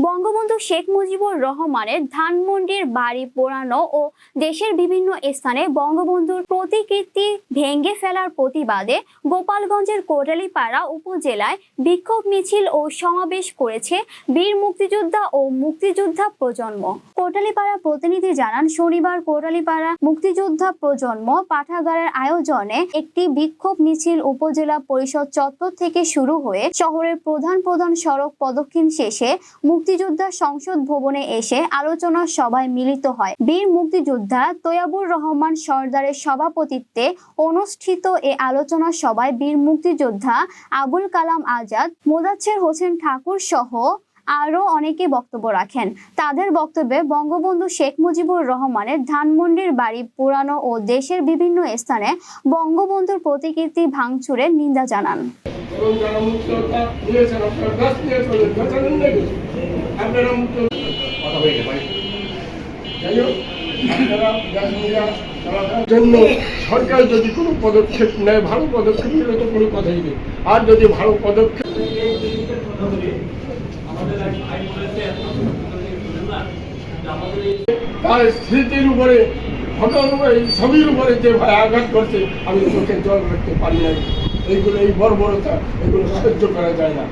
বঙ্গবন্ধু শেখ মুজিবুর রহমানের ধানমন্ডির বাড়ি পোড়ানো ও দেশের বিভিন্ন স্থানে বঙ্গবন্ধুর প্রতিকৃতি ভেঙে ফেলার প্রতিবাদে গোপালগঞ্জের কোটালীপাড়া উপজেলায় বিক্ষোভ মিছিল ও সমাবেশ করেছে বীর মুক্তিযোদ্ধা ও মুক্তিযোদ্ধা প্রজন্ম। কোটালীপাড়া প্রতিনিধি জানান, শনিবার কোটালীপাড়া মুক্তিযোদ্ধা প্রজন্ম পাঠাগারের আয়োজনে একটি বিক্ষোভ মিছিল উপজেলা পরিষদ চত্বর থেকে শুরু হয়ে শহরের প্রধান সড়ক প্রদক্ষিণ শেষে মুক্তিযোদ্ধা সংসদ ভবনে এসে আলোচনা সভায় মিলিত হয়। বীর মুক্তিযোদ্ধা তৈয়াবুর রহমান সরদারের সভাপতিত্বে অনুষ্ঠিত এ আলোচনা সভায় বীর মুক্তিযোদ্ধা আবুল কালাম আজাদ, মোদাচ্ছের হোসেন ঠাকুর সহ আরও অনেকে বক্তব্য রাখেন। তাদের বক্তব্যে বঙ্গবন্ধু শেখ মুজিবুর রহমানের ধানমন্ডির বাড়ি পোড়ানো ও দেশের বিভিন্ন স্থানে বঙ্গবন্ধুর প্রতিকৃতি ভাঙচুরের নিন্দা জানান। জন্য সরকার যদি কোনো পদক্ষেপ নেয়, ভালো পদক্ষেপ নিলে তো কোনো কথাই নেই। আর যদি ভালো পদক্ষেপ তার স্মৃতির উপরে, ঘটনার ছবির উপরে যে ভাই আঘাত করছে, আমি চোখে জল রাখতে পারি না। এইগুলো, এই বর্বরতা, এগুলো সহ্য করা যায় না।